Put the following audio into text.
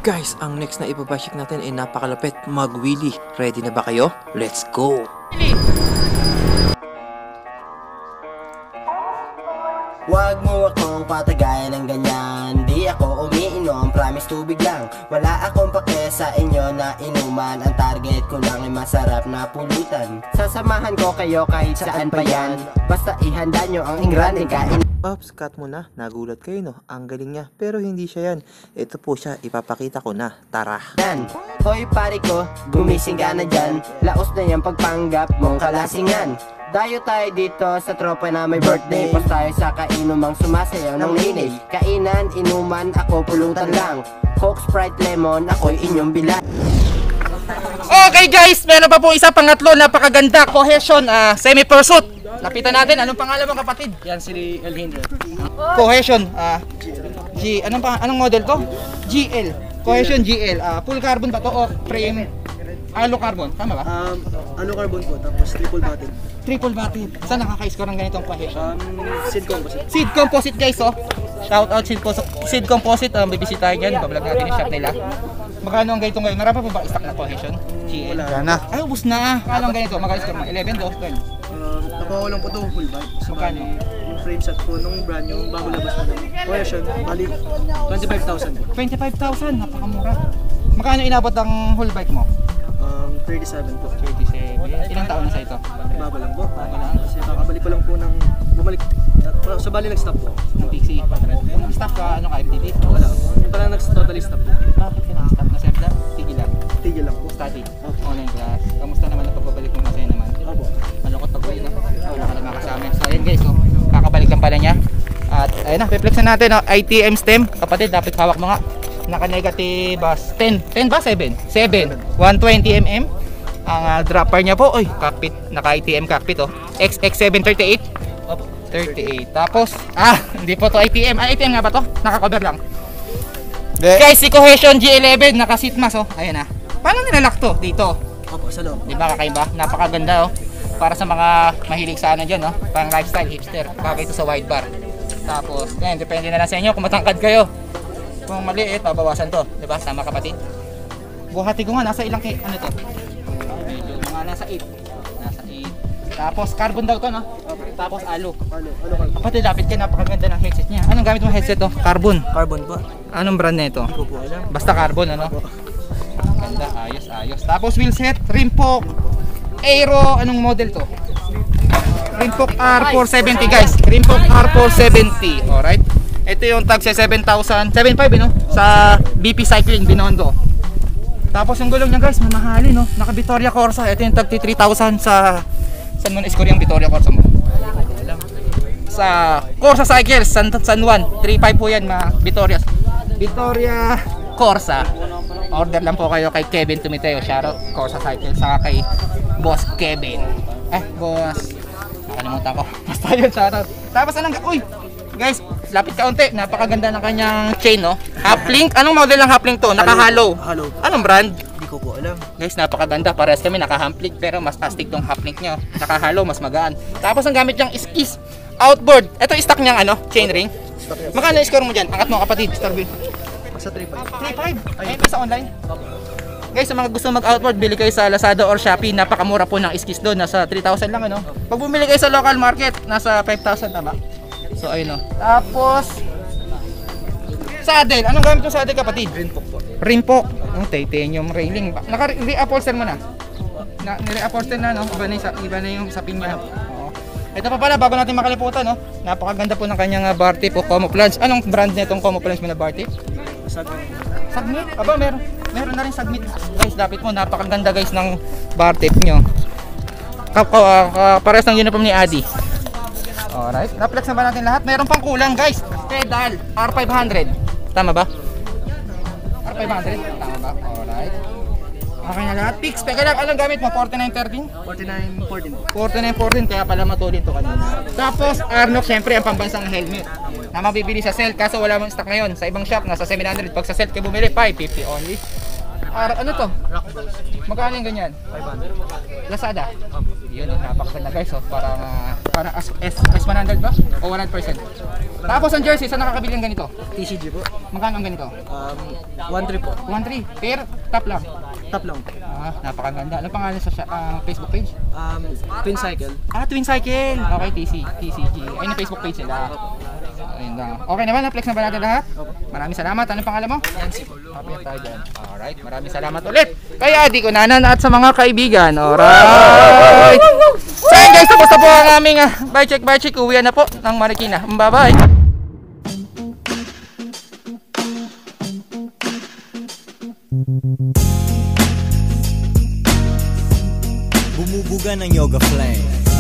Guys, ang next na ibabashik natin ay napakalapit, mag-wheelie. Ready na ba kayo? Let's go! Wag mo akong patagayan ng ganyan. Di ako umiinom, promise tubig lang. Wala akong pake sa inyo na inuman. Ang target ko lang ay masarap na pulutan. Sasamahan ko kayo kahit saan pa yan. Basta ihanda nyo ang ingranding kain. Ops, cut mo na. Nagulat kayo no? Ang galing niya. Pero hindi siya yan. Ito po siya, ipapakita ko na. Tara! Hoy pare ko, gumising ka na dyan. Laos na yung pagpanggap mong kalasingan. Dayo tayo dito sa tropa na may birthday. Pas tayo sa kainumang sumasayaw ng linig. Kainan, inuman, ako pulutan lang. Coke, Sprite, Lemon, ako'y inyong bilan. Okay guys, meron pa po isa pangatlo, napakaganda, Cohesion, semi-pursuit. Lapitan natin, anong pangalan mo kapatid? Yan si Elhinder. Cohesion, anong model to? GL, Cohesion GL, full carbon ba to o frame? Alu carbon, tama ba? Ano carbon po, tapos triple bottle. Triple bottle. Saan nakaka-score ng ganitong Cohesion? Seed composite. Seed Composite guys, oh. Shout out Seed Composite, bibisitahin yan, bablog natin yung shop nila. Magkano ang ganito ngayon? Marami pa ba stock na Cohesion? GL? Wala na. Ay, ubus na. Kano ang ganito? Magka-score mo? 11, 12, 12. Nakuha lang po ito full bag. So, Magkano? yung frame set po nung brand yung bago labas po ng Cohesion, bali 25,000 po. 25,000, napakamura. Magkano inabot ang whole bike mo? 37 po. 37. Ilang taon na sa ito? Bago lang po. Kasi kakabalik ko lang po ng bumalik. So bali nag-stop po. Ng Pixie. Kung stop ka, ano ka, FTD? Wala. Parang nag-totally stop po. Bakit ka nag-stop na Sebla? Tigil lang. Tigil lang po. Study. Online class. Kamusta naman ang pagbabalik mo masaya naman? Opo. Malungkot pag-uwi na. Wala ka lang makasama. So ayan guys, oh. Kakabalik lang pala niya. At ayun na, reflexan natin, oh. ITM stem. Kapatid, dapat hawak mo nga. Naka-negative 10 ba? 7? 120 mm. Ang dropper niya po, oy, cockpit, naka-ITM cockpit, oh. XX738. Opo. 38. Tapos, hindi po to ITM. ITM nga ba to? Naka-cover lang. Guys, si Cohesion G11, naka-seat mask, oh. Ayan na. Paano nilalak to? Dito. Opo, sa loob. Di ba kakaiba? Napakaganda, oh. Para sa mga mahilig sa ano dyan, oh. Pang lifestyle, hipster. Bagay ito sa wide bar. Tapos, yan, depende na lang sa inyo kung matangkad kayo. Kung maliit, babawasan to. Di ba? Sama kapatid. Buhati ko nga, nasa ilang ano to? Medyo mga nasa 8. Nasa 8. Tapos, carbon daw to, no? Tapos, alu. Ano carbon? Kapatid, lapit ka, napakaganda ng headset niya. Anong gamit mo headset to? Carbon. Carbon po. Anong brand na ito? Hindi ko po alam. Basta carbon, ano? Ganda, ayos, ayos. Tapos wheel set, Rimpok Aero, anong model to? Rimpok R470 guys. Rimpok R470, alright? Ito yung tag sa 7,000, 7,500 no? Sa BP Cycling, Binondo. Tapos yung gulong niya guys, mamahalin no? Naka Vittoria Corsa, ito yung tag 3,000 sa... Saan mo na-score yung Vittoria Corsa mo? Sa Corsa Cycles, San Juan, 3,500 po yan mga Vittoria Corsa. Order lang po kayo kay Kevin Tumiteo, shoutout Corsa Cycles, saka kay Boss Kevin. Boss, nakalimutan ko. Basta yun, shoutout. Tapos anong, uy, guys, lapit kaunti, napakaganda ng kanyang chain, no? Half link, anong model ng half link to? Naka-hollow. Hollow. Anong brand? Hindi ko po alam. Guys, napakaganda. Parehas kami naka-half link, pero mas astig tong half link niya. Naka-hollow, mas magaan. Tapos ang gamit niyang is outboard. Ito stock niyang ano, chain ring. Magkano score mo dyan? Angat mo kapatid, Starvin. Sa 3.5. 3.5. Ayun pa sa online. Guys, sa mga gusto mag-outboard, bili kayo sa Lazada or Shopee. Napakamura po ng iskis doon. Nasa 3,000 lang, ano? Pag bumili kayo sa local market, nasa 5,000, tama? So, ayun, no. Tapos, saddle. Anong gamit yung saddle, kapatid? Rinpok po. Rimpok. Ang titanium railing. Naka-re-upholster mo na. Nire-upholster na, no? Iba na yung sapin niya. Oo. Ito pa pala, bago natin makalimutan, no? Napakaganda po ng kanyang bar tip o camouflage. Anong brand nitong camouflage mo na bar tip? Submit? Aba, meron na rin submit. Guys, lapit mo, napakaganda guys ng bar tape nyo. Parehas ng uniform ni Adi. Alright, na-flex na ba natin lahat? Meron pang kulang guys. Pedal, R500. Tama ba? R500? Tama ba? Alright. Okay na lahat. Pix, teka lang, anong gamit mo? 4913? 49.14. 4914, kaya pala matulin to kanina. Tapos, Arnox, syempre, ang pambansang helmet na mabibili sa sale, kaso wala mong stock ngayon. Sa ibang shop, nasa 700. Pag sa sale kayo bumili, 550 only. Ano to? Magkano yung ganyan? 500. Lazada? Yun, napakaganda guys, oh. Parang para S100 ba? O 100%? Tapos ang jersey, saan nakakabili ng ganito? TCG po. Magkano ang ganito? 1-3 po. 1.3 per top lang. Top lang. Napakaganda. Anong pangalan sa Facebook page? Twin Cycle. Twin Cycle. Okay, TCG. Ayun ang Facebook page nila. Ayun lang. Okay naman, na-flex na ba natin lahat? Maraming salamat. Anong pangalan mo? Yancy po. Happy tayo dyan. Alright, maraming salamat ulit. Kaya di ko nanan at sa mga kaibigan. Alright. So yun guys, tapos na po ang aming bye check. Uwian na po ng Marikina. Bye-bye. Bumubuga ng yoga flame.